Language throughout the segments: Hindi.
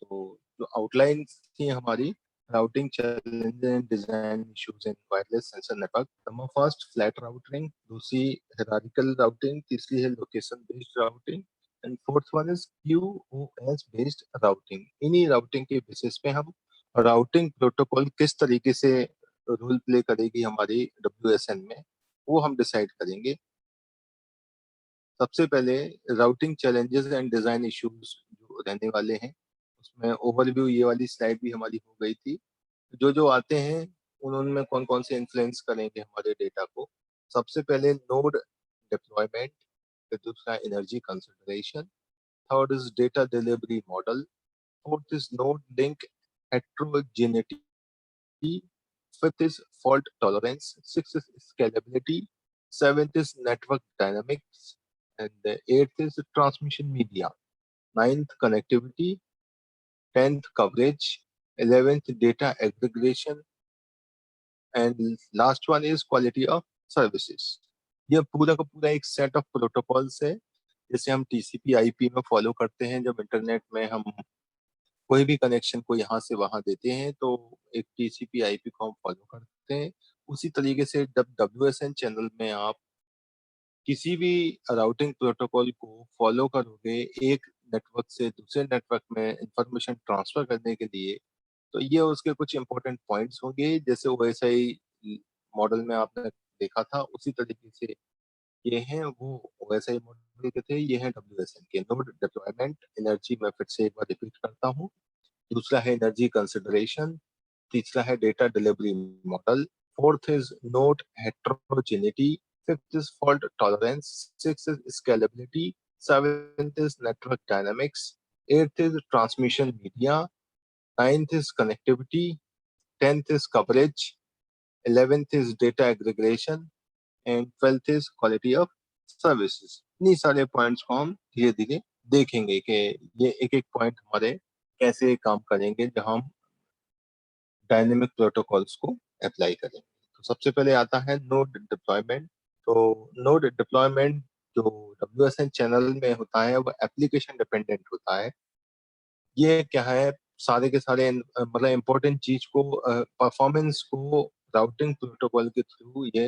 तो जो आउटलाइंस थी हमारी, routing challenge and design issues in wireless sensor network. Number first, flat routing. दूसरी, हायरार्किकल राउटिंग। तीसरी है location based routing. And fourth one is QoS based routing. इन्हीं राउटिंग के बेसिस पे हम राउटिंग प्रोटोकॉल किस तरीके से रोल प्ले करेगी हमारी WSN में, वो हम डिसाइड करेंगे। सबसे पहले routing challenges and design issues जो रहने वाले हैं, उसमें ओवरव्यू ये वाली स्लाइड भी हमारी हो गई थी। जो जो आते हैं उनमें कौन कौन से इन्फ्लुएंस करेंगे हमारे डेटा को। सबसे पहले नोड डिप्लॉयमेंट, फिर दूसरा energy consideration, third is data delivery model, fourth is node link heterogeneity, fifth is fault tolerance, sixth is scalability, seventh is network dynamics, and the eighth is transmission media, ninth connectivity, 10th coverage, 11th data aggregation, and last one is quality of services. ये पूरा का पूरा एक सेट ऑफ प्रोटोकॉल्स है, जैसे हम TCP IP में फॉलो करते हैं। जब इंटरनेट में हम कोई भी कनेक्शन को यहाँ से वहां देते हैं तो एक TCP IP को हम फॉलो करते हैं। उसी तरीके से जब WSN चैनल में आप किसी भी राउटिंग प्रोटोकॉल को फॉलो करोगे एक नेटवर्क से दूसरे नेटवर्क में इंफॉर्मेशन ट्रांसफर करने के लिए, तो ये उसके कुछ इंपॉर्टेंट पॉइंट्स होंगे। जैसे OSI मॉडल में आपने देखा था, उसी तरीके से ये हैं वो OSI मॉडल के थे, ये हैं WSN के। नोड डिप्लॉयमेंट, एनर्जी, मैं फिर से एक बार रिपीट करता हूँ। दूसरा है एनर्जी कंसिडरेशन, तीसरा है data delivery model, fourth is node heterogeneity, fifth is fault tolerance, sixth is scalability, seventh is network dynamics, eighth is transmission media, ninth is connectivity, tenth is coverage, 11th is data aggregation, and 12th is quality of services। इन्हीं सारे पॉइंट्स को हम धीरे धीरे देखेंगे कि ये एक एक पॉइंट हमारे कैसे काम करेंगे जब हम डायनेमिक प्रोटोकॉल्स को अप्लाई करेंगे। तो सबसे पहले आता है नोड डिप्लॉयमेंट। तो नोड डिप्लॉयमेंट जो WSN चैनल में होता है वो एप्लीकेशन डिपेंडेंट होता है। ये क्या है, सारे के सारे मतलब इम्पोर्टेंट चीज को, परफॉर्मेंस को राउटिंग प्रोटोकॉल के थ्रू ये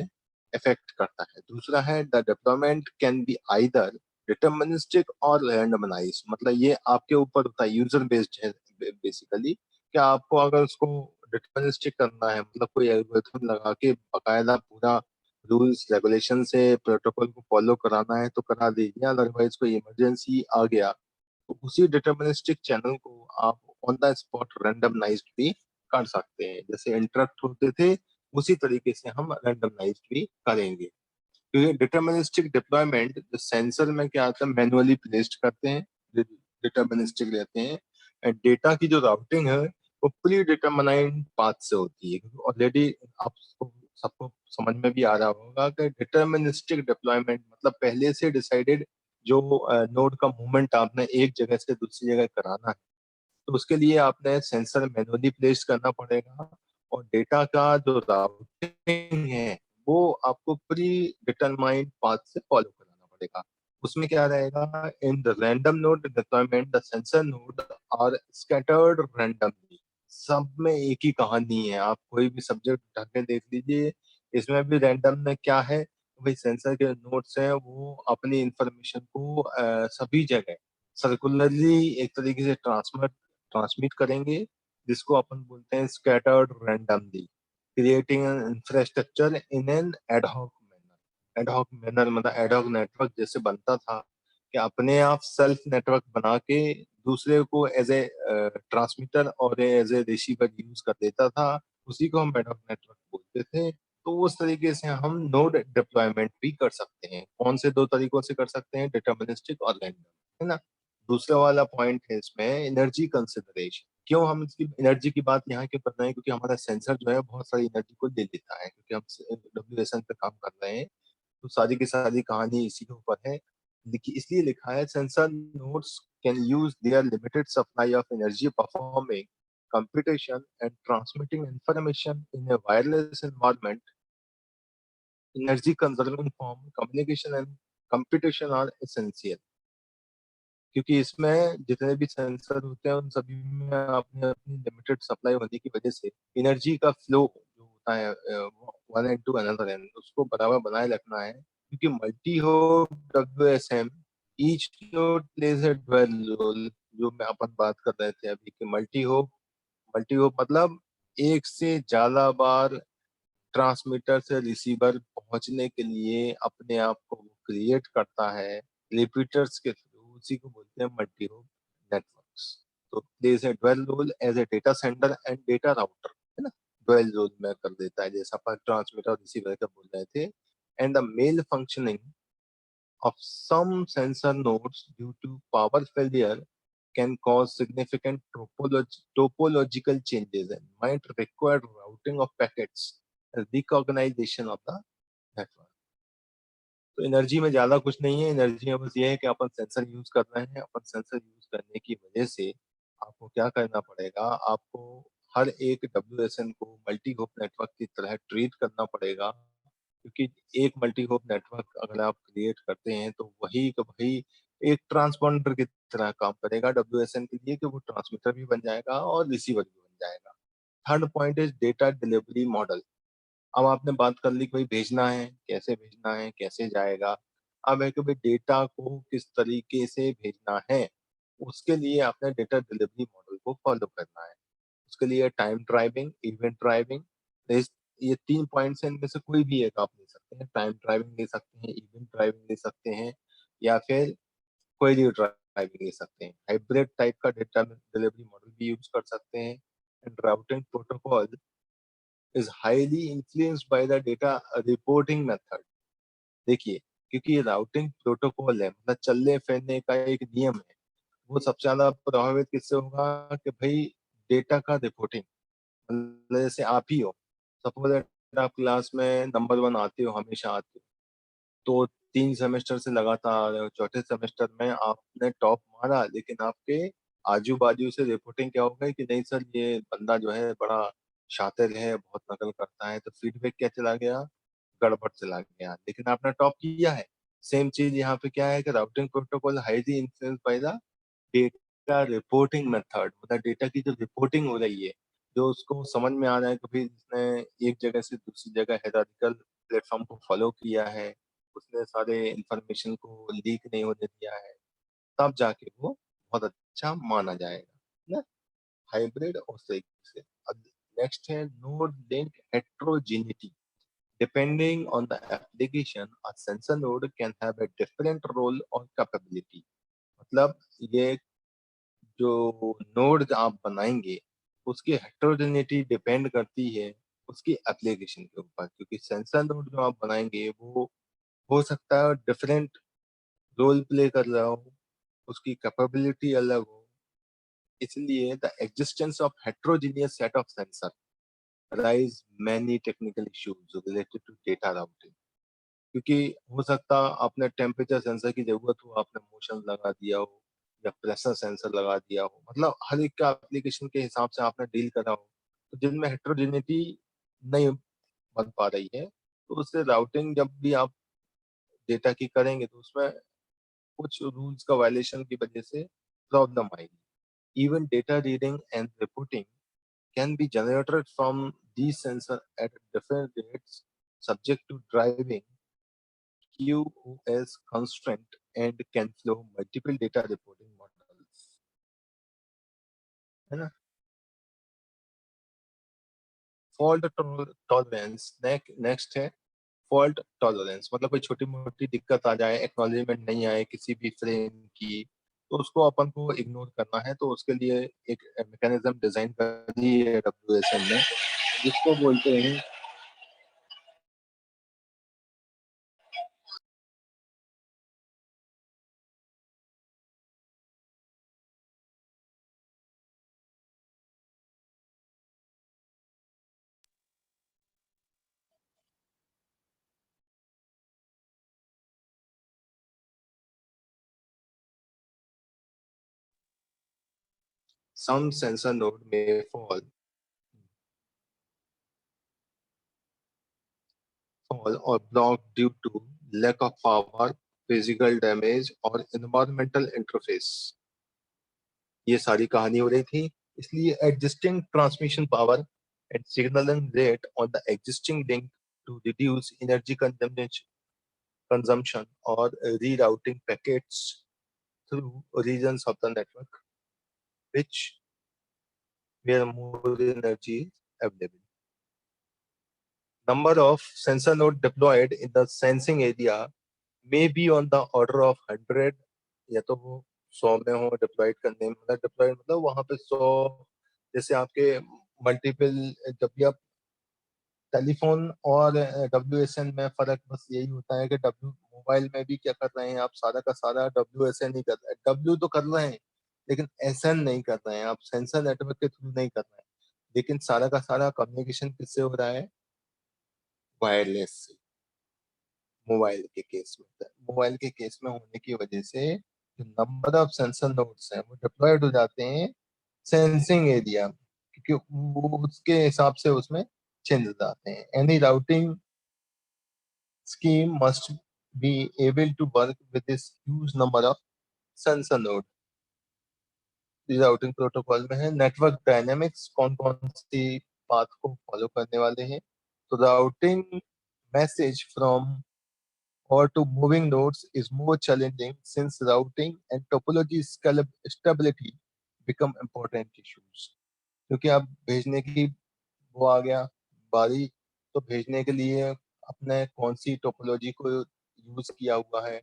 इफेक्ट करता है। दूसरा है the deployment can be either deterministic और रैंडमाइज। मतलब ये आपके ऊपर होता है, यूजर बेस्ड है बेसिकली। कि आपको अगर उसको डिटरमिनिस्टिक करना है, मतलब कोई एल्गोरिथम लगा के बकायदा पूरा रूल्स रेगुलेशन से प्रोटोकॉल को फॉलो कराना है तो करा दीजिए, अदरवाइज कोई इमरजेंसी आ गया तो उसी डिटरमिनिस्टिक चैनल को आप ऑन द स्पॉट रैंडमनाइज्ड भी कर सकते हैं। जैसे इंटरप्ट होते थे उसी तरीके से हम रैंडमनाइज्ड भी करेंगे। क्योंकि डिटरमिनिस्टिक डिप्लॉयमेंट सेंसर में क्या आता है, मैनुअली प्लेस्ड करते हैं, डिटरमिनिस्टिक रहते हैं। डेटा की जो राउटिंग है वो प्री डिटरमाइंड पाथ से होती है। ऑलरेडी आपको सबको समझ में भी आ रहा होगा कि डिटरमिनिस्टिक डिप्लॉयमेंट मतलब पहले से डिसाइडेड जो नोड का मूवमेंट आपने एक जगह से दूसरी जगह कराना है, तो उसके लिए आपने सेंसर मैनुअली प्लेस करना पड़ेगा। और डेटा का जो राउटिंग है वो आपको प्री डिटरमाइंड पाथ से फॉलो कराना पड़ेगा। उसमें क्या रहेगा, in the random node deployment the sensor node are scattered randomly. सब में एक ही कहानी है, आप कोई भी सब्जेक्ट उठा के देख लीजिए, इसमें भी रैंडम में क्या है, भाई सेंसर के नोड्स हैं वो अपनी इंफॉर्मेशन को सभी जगह सर्कुलरली एक तरीके से ट्रांसमिट करेंगे, जिसको अपन बोलते हैं scattered randomly, creating an infrastructure in an ad hoc manner. Ad hoc manner मतलब एडहॉक नेटवर्क जैसे बनता था कि अपने आप सेल्फ नेटवर्क बना के दूसरे को एज ए ट्रांसमीटर और एज ए रिसीवर यूज कर देता था, उसी को हम एडहॉक नेटवर्क बोलते थे। तो उस तरीके से हम नोड डिप्लॉयमेंट भी कर सकते हैं। कौन से दो तरीकों से कर सकते हैं, डिटर्मिनिस्टिक और रैंडम, है ना। दूसरा वाला पॉइंट है इसमें एनर्जी कंसिडरेशन। क्यों हम इसकी एनर्जी की बात यहाँ क्यों कर रहे हैं, क्योंकि हमारा सेंसर जो है बहुत सारी एनर्जी को ले लेता है, क्योंकि हम WSN पे काम कर रहे हैं। तो सारी की सारी कहानी इसी के ऊपर है। इसलिए लिखा है sensor nodes can use their limited supply of energy performing computation and transmitting information in a wireless environment. Energy conserving form communication and computation are essential. क्योंकि इसमें जितने भी सेंसर होते हैं उन सभी में अपनी अपनी लिमिटेड सप्लाई होने की वजह से एनर्जी का फ्लो जो होता है one end to another end उसको बराबर बनाए रखना है, क्योंकि multi hop WSM each node plays a dual role. जो मैं अपन बात कर रहे थे अभी कि मल्टी होप मतलब एक से ज्यादा बार ट्रांसमीटर से रिसीवर पहुंचने के लिए अपने आप को क्रिएट करता है रिपीटर्स के थ्रू, उसी को बोलते हैं मल्टी होप नेटवर्क्स। तो plays a dual role as a data center and data router, है ना। डुअल रोल में कर देता है, जैसा अपन ट्रांसमीटर और रिसीवर का बोल रहे थे। And the malfunctioning of some sensor nodes due to power failure can cause significant topological changes and might require routing of packets and recognition of the network. तो एनर्जी में ज्यादा कुछ नहीं है, एनर्जी में बस ये है कि अपन सेंसर यूज कर रहे हैं। अपन सेंसर यूज करने की वजह से आपको क्या करना पड़ेगा, आपको हर एक WSN को मल्टी होप नेटवर्क की तरह ट्रीट करना पड़ेगा, क्योंकि एक मल्टी होप नेटवर्क अगर आप क्रिएट करते हैं तो वही का वही एक ट्रांसपॉन्डर की तरह काम करेगा WSN के लिए, कि वो ट्रांसमीटर भी बन जाएगा और रिसीवर भी बन जाएगा। Third point is data delivery model. अब आपने बात कर ली कि भाई भेजना है कैसे जाएगा। अब है कि भाई डेटा को किस तरीके से भेजना है, उसके लिए आपने डेटा डिलीवरी मॉडल को फॉलो करना है। उसके लिए टाइम ड्राइविंग, इवेंट ड्राइविंग, ये 3 पॉइंट्स हैं, इनमें से कोई भी एक आप ले सकते हैं। टाइम ड्राइविंग ले सकते हैं, इवेंट ड्राइविंग ले सकते हैं, या फिर क्वेरी ड्राइविंग ले सकते हैं। हाइब्रिड टाइप का डेटा डिलीवरी मॉडल भी यूज कर सकते हैं। And routing protocol is highly influenced by the data reporting method. देखिए, क्योंकि ये राउटिंग प्रोटोकॉल है, मतलब चलने फिरने का एक नियम है, वो सबसे ज्यादा प्रभावित किससे होगा कि भाई डेटा का रिपोर्टिंग। मतलब जैसे आप ही हो, सपोज आप क्लास में नंबर 1 आते हो, हमेशा आते हो, तो 3 सेमेस्टर से लगातार आ रहे हो, चौथे सेमेस्टर में आपने टॉप मारा, लेकिन आपके आजू बाजू से रिपोर्टिंग क्या हो गई कि नहीं सर ये बंदा जो है बड़ा शातिर है, बहुत नकल करता है, तो फीडबैक क्या चला गया, गड़बड़ चला गया, लेकिन आपने टॉप किया है। सेम चीज यहाँ पे क्या है कि routing protocol highly influence by the data reporting method, मतलब डेटा की जो रिपोर्टिंग हो रही है, जो उसको समझ में आ रहा है कि भाई इसने एक जगह से दूसरी जगह हेरारिकल प्लेटफॉर्म को फॉलो किया है, उसने सारे इंफॉर्मेशन को लीक नहीं होने दिया है, तब जाके वो बहुत अच्छा माना जाएगा ना। हाइब्रिड और सही से। अब नेक्स्ट है node link heterogeneity. Depending on the application, a sensor node can have a different role or capability. मतलब ये जो नोड आप बनाएंगे उसकी हेटेरोजेनिटी डिपेंड करती है उसकी एप्लीकेशन के ऊपर, क्योंकि सेंसर नोड जो आप बनाएंगे वो हो सकता है डिफरेंट रोल प्ले कर रहा हो, उसकी कैपेबिलिटी अलग हो। इसलिए the existence of heterogeneous set of sensor raise many technical issues related to data routing. क्योंकि हो सकता आपने टेम्परेचर सेंसर की जरूरत हो, आपने मोशन लगा दिया हो, या प्रेशर सेंसर लगा दिया हो, मतलब हर एक का एप्लीकेशन के हिसाब से आपने डील करा हो, तो जिनमें हेटेरोजेनिटी नहीं बन पा रही है, तो उससे राउटिंग जब भी आप डेटा की करेंगे तो उसमें कुछ रूल्स का वायलेशन की वजह से प्रॉब्लम आएगी। Even data reading and reporting can be generated from these sensors at different rates subject to driving QoS constraint and can flow multiple data reporting models, है ना। फॉल्ट टॉलरेंस नेक्स्ट है। फॉल्ट टॉलरेंस मतलब कोई छोटी मोटी दिक्कत आ जाए, एक्नॉलेजमेंट नहीं आए किसी भी फ्रेम की, तो उसको अपन को इग्नोर करना है। तो उसके लिए एक मैकेनिज्म डिजाइन कर दी है WSN ने, जिसको बोलते हैं some sensor node may fall or block due to lack of power, physical damage और एनवायरमेंटल इंटरफेस, ये सारी कहानी हो रही थी। इसलिए adjusting transmission power and signalling rate on the existing link to reduce energy consumption or rerouting packets through regions of the network which where more energy is available. Number of sensor node deployed in the sensing area may be on the order of 100, या तो वो 100 में हो डिप्लॉयड करने में, मतलब डिप्लॉयड मतलब वहां पे 100, जैसे आपके मल्टीपल, जब भी आप टेलीफोन और डब्ल्यूएसएन में फर्क बस यही होता है कि डब्ल्यू मोबाइल में भी क्या कर रहे हैं आप, सारा का सारा डब्ल्यूएसएन ही कर रहे हैं, डब्ल्यू तो कर रहे हैं लेकिन एसएन नहीं कर रहे हैं, आप सेंसर नेटवर्क के थ्रू नहीं कर रहे हैं, लेकिन सारा का सारा कम्युनिकेशन किससे हो रहा है, वायरलेस से। मोबाइल के केस में, मोबाइल के केस में होने की वजह से जो नंबर ऑफ सेंसर नोड्स हैं वो डिप्लॉयड हो जाते हैं सेंसिंग एरिया में, क्योंकि वो उसके हिसाब से उसमें चेंजेस आते हैं। Any routing scheme must be able to work with this huge number of sensor node। Routing protocol में है नेटवर्क डायनेमिक्स, कौन कौन सी पाथ को फॉलो करने वाले हैं। तो routing message from or to moving nodes is more challenging since routing and topology stability become important issues। क्योंकि आप भेजने की वो आ गया बारी, तो भेजने के लिए अपने कौन सी टोपोलॉजी को यूज किया हुआ है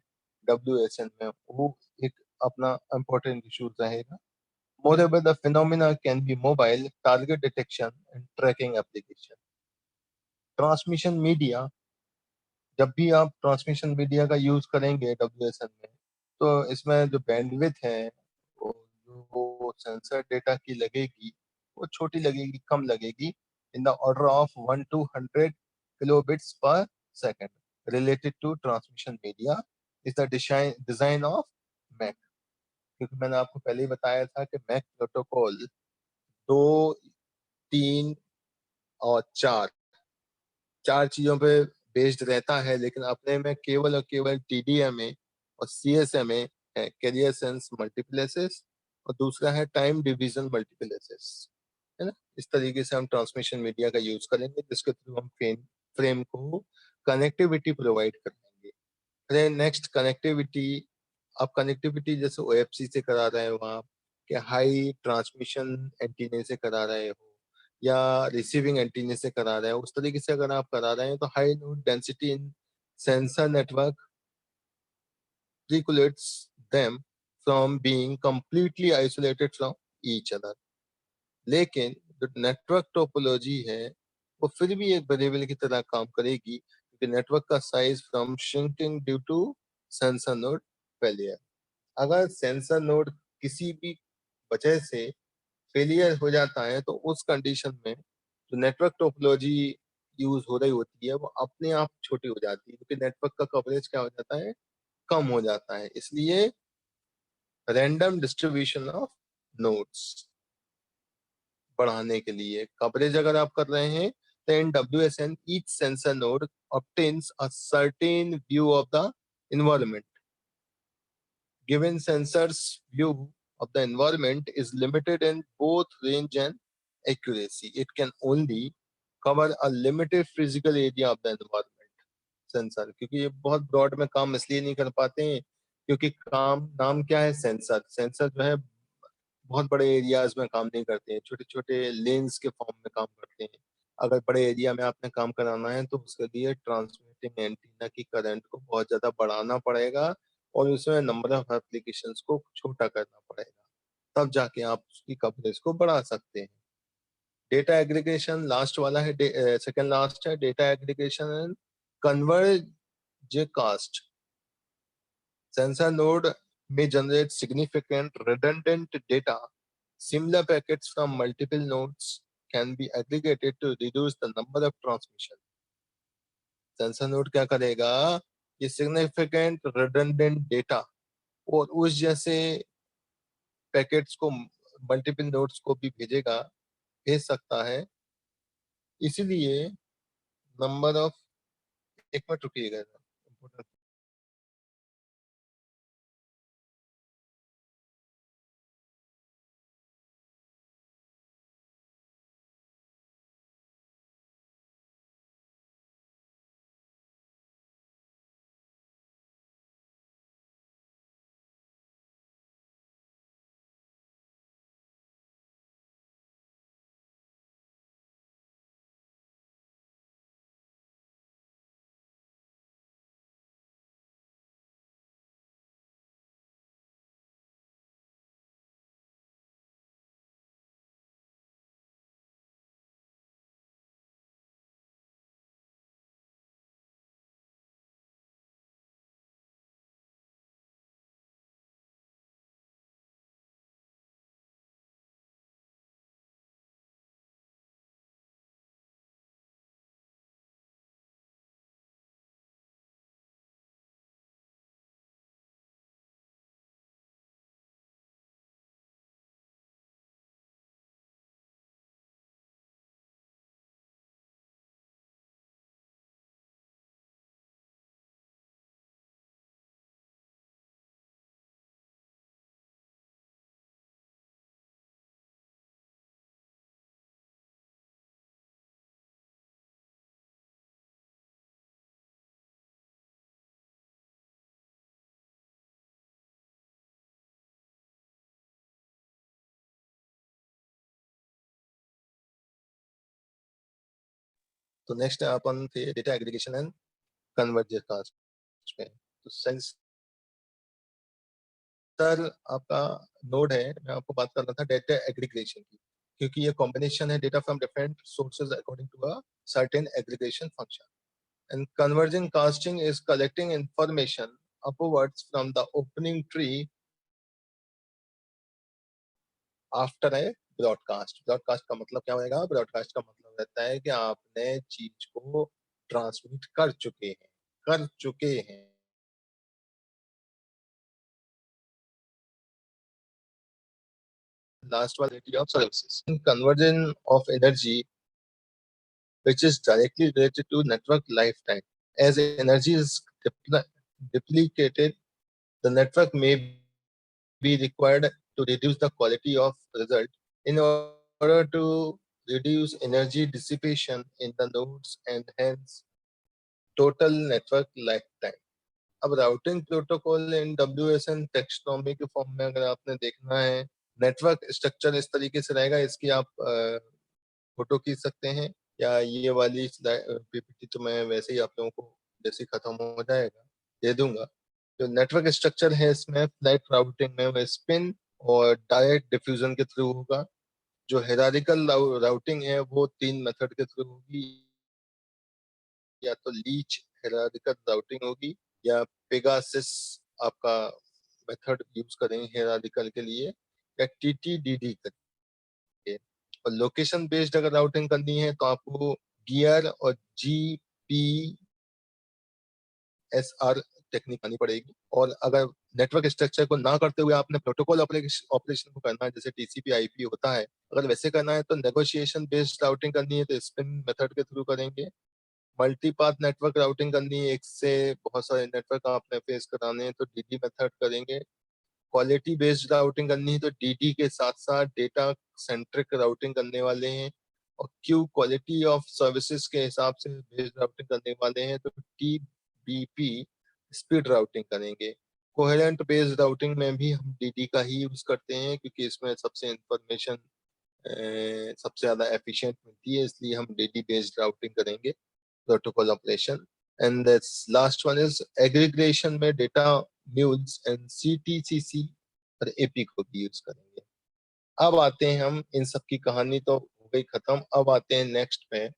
डब्ल्यूएसएन में, वो एक अपना इम्पोर्टेंट इशू रहेगा। Moreover, the phenomena can be mobile, target detection and tracking application। Transmission media, जब भी आप ट्रांसमिशन मीडिया का यूज करेंगे डब्ल्यूएसएन में, तो इसमें जो बैंडविड्थ है वो जो सेंसर डेटा की लगेगी वो छोटी लगेगी, कम लगेगी, in the order of 1 to 100 kilobits per second। Related to transmission media is the design of MAC. क्योंकि मैंने आपको पहले ही बताया था कि मैक प्रोटोकॉल 2, 3 और 4 चार चीजों पे बेस्ड रहता है, लेकिन अपने में केवल और केवल टीडीएमए और सीएसएमए है, कैरियर सेंस मल्टीप्लेसेस, और दूसरा है टाइम डिवीजन मल्टीप्लेसेस, है ना। इस तरीके से हम ट्रांसमिशन मीडिया का यूज करेंगे जिसके थ्रू हम फ्रेम को कनेक्टिविटी प्रोवाइड करेंगे। फिर नेक्स्ट कनेक्टिविटी, आप कनेक्टिविटी जैसे ओएफसी से करा रहे हो आप, कि हाई ट्रांसमिशन एंटीने से करा रहे हो या रिसीविंग एंटीने से करा रहे हो, उस तरीके से अगर आप करा रहे हैं तो high node density in sensor network precludes them from being completely isolated from each other। लेकिन जो नेटवर्क टोपोलॉजी है वो फिर भी एक वेरिएबल की तरह काम करेगी, क्योंकि नेटवर्क का size from shrinking due to sensor node failure. अगर सेंसर नोड किसी भी वजह से फेलियर हो जाता है तो उस कंडीशन में जो नेटवर्क टोपोलॉजी यूज हो रही होती है वो अपने आप छोटी हो जाती है, क्योंकि नेटवर्क का कवरेज क्या हो जाता है, कम हो जाता है। इसलिए रैंडम डिस्ट्रीब्यूशन ऑफ नोड्स बढ़ाने के लिए कवरेज अगर आप कर रहे हैं तो in WSN each sensor node obtains a certain view of the environment। Given sensors view of the environment is limited in both range and accuracy, it can only cover a limited physical area of the environment। Sensor, क्योंकि ये बहुत ब्रॉड में काम इसलिए नहीं कर पाते हैं क्योंकि काम नाम क्या है सेंसर, सेंसर जो है बहुत बड़े एरियाज में काम नहीं करते हैं, छोटे छोटे लेंस के फॉर्म में काम करते हैं। अगर बड़े एरिया में आपने काम कराना है तो उसके लिए ट्रांसमिटिंग एंटीना की करंट को बहुत ज्यादा बढ़ाना पड़ेगा और उसमें नंबर ऑफ एप्लीकेशंस को छोटा करना पड़ेगा, तब जाके आप उसकी कवरेज को बढ़ा सकते हैं। डेटा एग्रीगेशन लास्ट वाला है, सेकंड लास्ट है data aggregation and converge cast. Sensor node may generate significant redundant data। Similar packets from multiple nodes can be aggregated to reduce the number of transmission। Sensor node क्या करेगा, ये significant redundant data और उस जैसे पैकेट्स को मल्टीपल नोड्स को भी भेज सकता है। इसीलिए नंबर ऑफ, एक मिनट रुकिएगा। तो नेक्स्ट अपन थे data aggregation and convergence cast पे। तो सेंसर आपका नोड है, मैं आपको बात कर रहा था डेटा एग्रीगेशन की, क्योंकि ये कॉम्बिनेशन है data from different sources according to a certain aggregation function. And convergent casting is collecting information upwards from the opening tree after a broadcast. Broadcast का मतलब क्या होगा? ब्रॉडकास्ट का मतलब रहता है कि आपने चीज को ट्रांसमिट कर चुके हैं। Last one, quality of services. Conversion of energy, which is directly related to network lifetime. As energy is depleted, the network may be required to reduce the quality of result. In order to reduce energy dissipation in the nodes and hence total network lifetime. अब राउटिंग प्रोटोकॉल इन डब्ल्यूएसएन टेक्सोनॉमी के फॉर्म में अगर आपने देखना है, नेटवर्क स्ट्रक्चर इस तरीके से रहेगा। इसकी आप फोटो खींच सकते हैं, या ये वाली पीपीटी तो मैं वैसे ही आप लोगों को जैसे ही खत्म हो जाएगा दे दूंगा। जो नेटवर्क स्ट्रक्चर है इसमें फ्लैट राउटिंग में वो स्पिन और डायरेक्ट डिफ्यूजन के थ्रू होगा। जो हेरारिकल राउटिंग है वो 3 मेथड के थ्रू होगी, या तो लीच हेरारिकल राउटिंग होगी, या पेगासिस आपका मेथड यूज करेंगे हेरारिकल के लिए, या टीटीडीडी करके। और लोकेशन बेस्ड अगर राउटिंग करनी है तो आपको गियर और जीपीएसआर टेक्निक आनी पड़ेगी। और अगर नेटवर्क स्ट्रक्चर को ना करते हुए आपने प्रोटोकॉल ऑपरेशन को करना है, जैसे टीसीपी आईपी होता है, अगर वैसे करना है तो नेगोशिएशन बेस्ड राउटिंग करनी है तो स्पिन मेथड के थ्रू करेंगे। मल्टीपाथ नेटवर्क राउटिंग करनी है, एक से बहुत सारे नेटवर्क आपने फेस कराने हैं तो डीडी मेथड करेंगे। क्वालिटी बेस्ड राउटिंग करनी है तो डीडी के साथ साथ डेटा सेंट्रिक राउटिंग करने वाले हैं। और क्यू क्वालिटी ऑफ सर्विसेज के हिसाब से बेस्ड राउटिंग करने वाले हैं तो टीबीपी स्पीड राउटिंग करेंगे। कोहेरेंट बेस्ड राउटिंग में भी हम डीडी का ही यूज करते हैं, क्योंकि इसमें सबसे इंफॉर्मेशन सबसे ज्यादा एफिशिएंट मिलती है, इसलिए हम डीडी बेस्ड राउटिंग करेंगे protocol operation. And this last one is aggregation में data mules and CTCC और AP को भी यूज करेंगे। अब आते हैं हम, इन सब की कहानी तो हो गई खत्म, अब आते हैं नेक्स्ट पे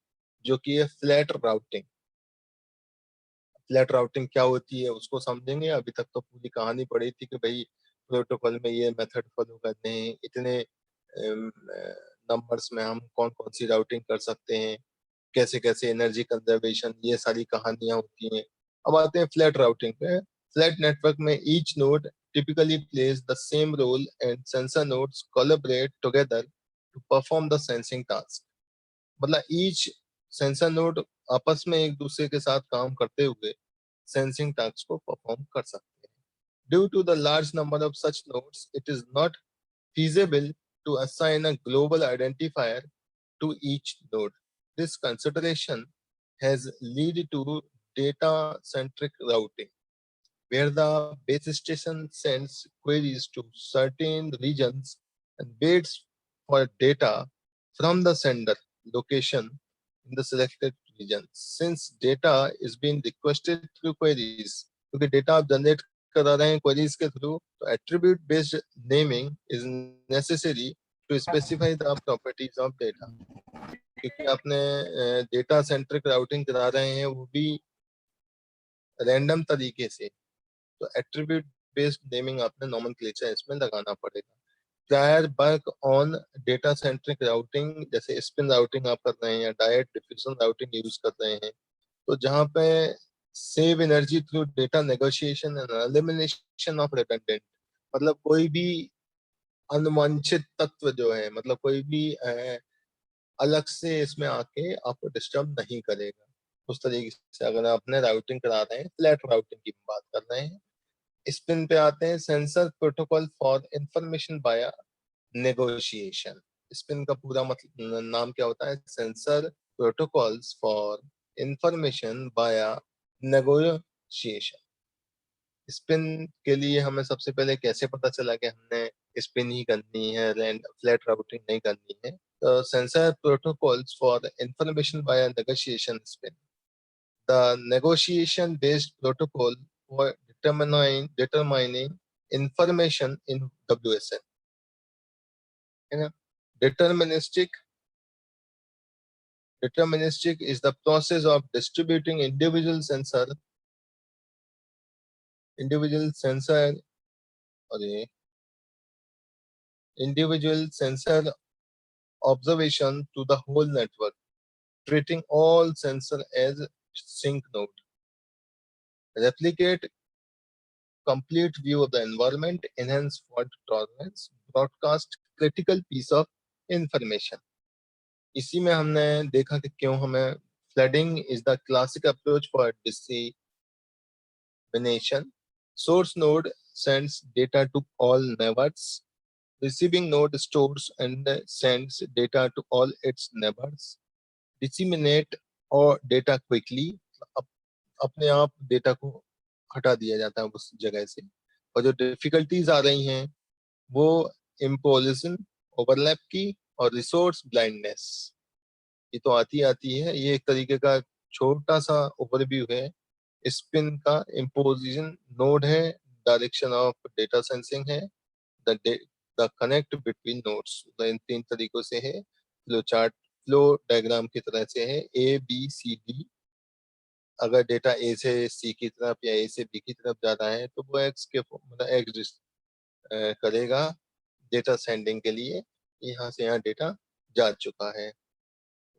जो कि है फ्लैट राउटिंग। फ्लैट राउटिंग क्या होती है उसको समझेंगे। अभी तक तो पूरी कहानी पड़ी थी कि भाई प्रोटोकॉल में ये मेथड फॉलो करने हैं, इतने नंबर्स में हम कौन कौन सी राउटिंग कर सकते हैं, कैसे कैसे एनर्जी कंजर्वेशन, ये सारी कहानियां होती हैं। अब आते हैं फ्लैट राउटिंग पे। फ्लैट नेटवर्क में each node typically plays the same role and sensor nodes collaborate together to perform the sensing task. मतलब ईच सेंसर नोड आपस में एक दूसरे के साथ काम करते हुए सेंसिंग टास्क को परफॉर्म कर सकते हैं। Due to the large number of such nodes it is not feasible to assign a global identifier to each node. This consideration has led to data-centric routing, where the base station sends queries to certain regions and waits for data from the sender location in the selected region. Since data is being requested through queries, क्योंकि डेटा आप जनरेट करा रहे हैं क्वेरीज के थ्रू, तो attribute based naming is necessary to specify the properties of data. क्योंकि आपने डेटा सेंट्रिक राउटिंग करा रहे हैं वो भी रैंडम तरीके से, तो एट्रीब्यूट बेस्ड नेमिंग आपने नॉमेनक्लेचर इसमें लगाना पड़ेगा। Prior work on data centric routing, जैसे स्पिन राउटिंग आप कर रहे हैं या डायरेक्ट डिफ्यूजन राउटिंग यूज कर रहे हैं, तो जहां पे save energy through data negotiation and elimination of redundant, मतलब कोई भी अनवांछित तत्व जो है, मतलब कोई भी अलग से इसमें आके आपको डिस्टर्ब नहीं करेगा। उस तरीके से अगर आपने राउटिंग करा रहे हैं, फ्लैट राउटिंग की बात कर रहे हैं। स्पिन पे आते हैं, सेंसर प्रोटोकॉल फॉर इंफॉर्मेशन बाया नेगोशिएशन। स्पिन का पूरा मतलब नाम क्या होता है? सेंसर प्रोटोकॉल्स फॉर इंफॉर्मेशन बाया नेगोशिएशन। स्पिन के लिए हमें सबसे पहले कैसे पता चला कि हमने स्पिन ही करनी है, फ्लैट राउटिंग नहीं करनी है? sensor protocols for information via negotiation spin. The negotiation-based protocol for determining information in WSN. You know, deterministic is the process of distributing individual sensor observation to the whole network, treating all sensor as sync node. Replicate complete view of the environment, enhance fault tolerance, broadcast critical piece of information. इसी में हमने देखा कि क्यों हमें flooding is the classic approach for dissemination. Source node sends data to all neighbors. Receiving node stores and sends data to all its neighbors. Disseminate और data quickly. अपने आप डेटा को हटा दिया जाता है उस जगह से. और जो डिफिकल्टीज आ रही हैं वो इम्पोलिशन, ओवरलैप की और रिसोर्स ब्लाइंडनेस, ये तो आती है. ये एक तरीके का छोटा सा ओवरव्यू है. स्पिन का इम्पोजिशन नोड है, डायरेक्शन ऑफ डेटा सेंसिंग है, द कनेक्ट बिटवीन नोड्स. इन 3 तरीकों से है. फ्लो चार्ट, फ्लो डायग्राम की तरह से है. A B C D. अगर डेटा ए से सी की तरफ या ए से बी की तरफ जा रहा है तो वो एक्स के मतलब एक्स करेगा डेटा सेंडिंग के लिए. यहाँ से यहाँ डेटा जा चुका है.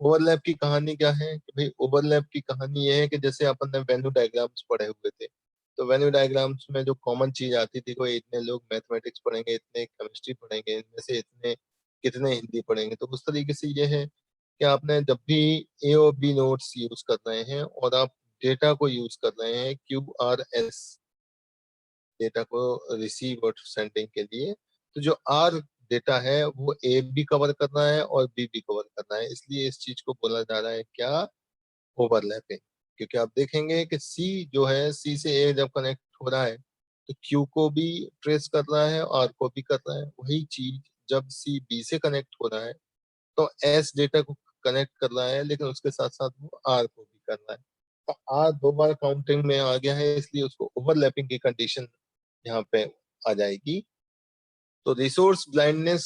ओवरलैप की कहानी क्या है कि भाई ओवरलैप की कहानी ये है कि जैसे अपन ने वेन्यू डायग्राम्स पढ़े हुए थे, तो वेन्यू डायग्राम्स में जो कॉमन चीज आती थी, कोई इतने लोग मैथमेटिक्स पढ़ेंगे, इतने केमिस्ट्री पढ़ेंगे, इनमें से इतने कितने हिंदी पढ़ेंगे. तो उस तरीके से ये है कि आपने जब भी ए और बी नोट्स यूज कर रहे हैं और आप डेटा को यूज कर रहे हैं QRS, डेटा को रिसीव और सेंडिंग के लिए, तो जो आर डेटा है वो ए भी कवर करना है और बी भी कवर करना है. इसलिए इस चीज को बोला जा रहा है क्या, ओवरलैपिंग. क्योंकि आप देखेंगे कि सी जो है, सी से ए जब कनेक्ट हो रहा है तो क्यू को भी ट्रेस कर रहा है, आर को भी कर रहा है. वही चीज जब सी बी से कनेक्ट हो रहा है तो एस डेटा को कनेक्ट कर रहा है, लेकिन उसके साथ साथ वो आर को भी कर रहा है. तो आर 2 बार काउंटिंग में आ गया है, इसलिए उसको ओवरलैपिंग की कंडीशन यहाँ पे आ जाएगी. तो रिसोर्स ब्लाइंडनेस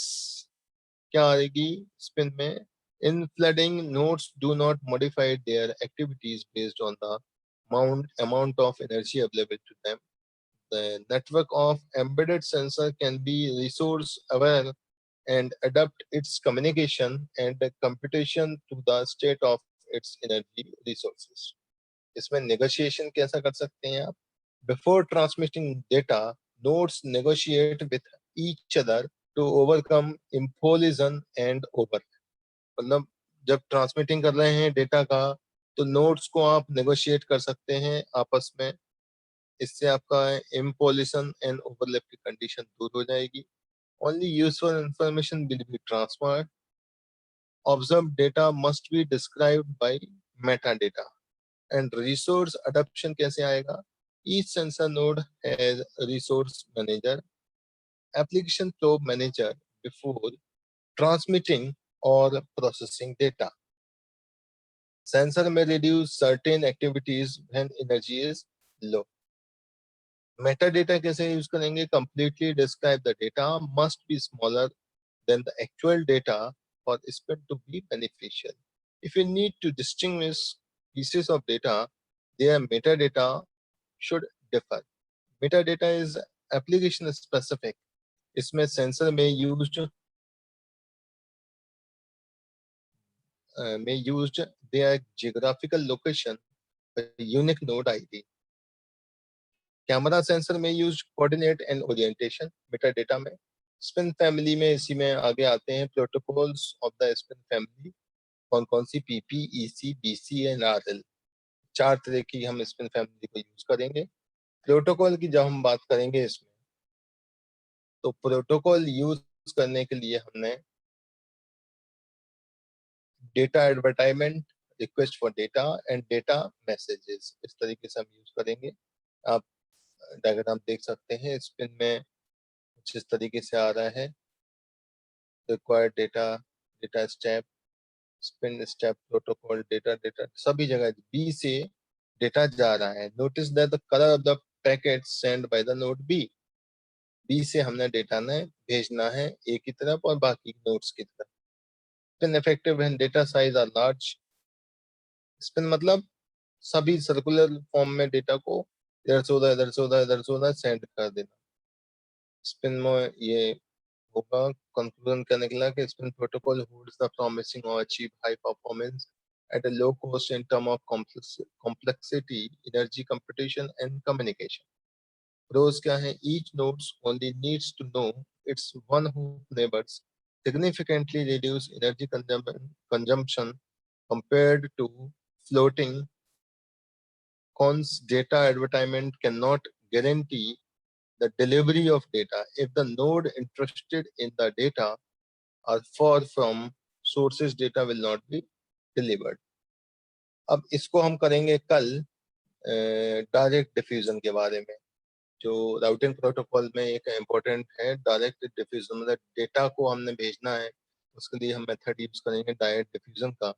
क्या आएगी स्पिन में. In flooding nodes do not modify their activities based on the amount of energy available to them. The network of embedded sensor can be resource aware and adapt its communication and computation to the state of its energy resources. इसमें negotiation कैसा कर सकते हैं आप. Before transmitting data, nodes negotiate with each other to overcome implosion and overlap. मतलब जब ट्रांसमिटिंग कर रहे हैं डेटा का तो नोड्स को आप नेगोशिएट कर सकते हैं आपस में. इससे आपका इम्पोलिशन एंड ओवरलैप की कंडीशन दूर हो जाएगी. Only useful information will be transferred. Observe data must be described by Meta data. And resource adoption कैसे आएगा. Each sensor node has resource manager, application flow manager before transmitting or processing data. Sensor may reduce certain activities when energy is low. Metadata कैसे यूज करेंगे. Completely describe the data, must be smaller than the actual data for spin to be beneficial. If you need to distinguish pieces of data, their metadata should differ. Metadata is application specific. इसमें सेंसर में used their geographical location, a unique node ID. Camera sensor में use coordinate and orientation. Metadata में स्पिन फैमिली में इसी में आगे आते हैं protocols of the spin family. कौन कौन सी PP, EC, BC and RL. 4 तरह की हम स्पिन फैमिली को यूज करेंगे. प्रोटोकॉल की जब हम बात करेंगे इसमें, तो प्रोटोकॉल यूज करने के लिए हमने data advertisement, request for data and data messages, इस तरीके से हम यूज करेंगे. आप डायग्राम देख सकते हैं. स्पिन में जिस तरीके से आ रहा है, required data data step, spin step protocol, data सभी जगह बी से डेटा जा रहा है। Notice that the colour of the packet send by the node B, B से हमने डेटा ने भेजना है ए की तरफ और बाकी नोड्स की तरफ। Spin effective when data size are large, spin मतलब सभी सर्कुलर फॉर्म में डेटा को इधर से उधर, इधर से उधर, इधर से उधर सेंड कर देना। स्पिन में ये होगा। कंक्लूजन क्या निकला कि spin protocol holds the promising और achieve high performance at a low cost in terms of complexity, energy, computation, and communication. Pros क्या है? Each node only needs to know its one hoop neighbors, significantly reduce energy consumption compared to floating. Cons, data advertisement cannot guarantee the delivery of data if the node interested in the data are far from sources, data will not be delivered. अब इसको हम करेंगे कल डायरेक्ट डिफ्यूजन के बारे में, जो राउटिंग प्रोटोकॉल में एक इम्पोर्टेंट है। डायरेक्ट डिफ्यूजन मतलब डेटा को हमने भेजना है, उसके लिए हम मेथड यूज करेंगे डायरेक्ट डिफ्यूजन का।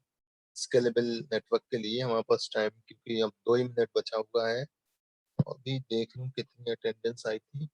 स्केलेबल नेटवर्क के लिए हमारे पास टाइम, क्योंकि अब 2 ही मिनट बचा हुआ है। अभी देख लूं कितनी अटेंडेंस आई थी।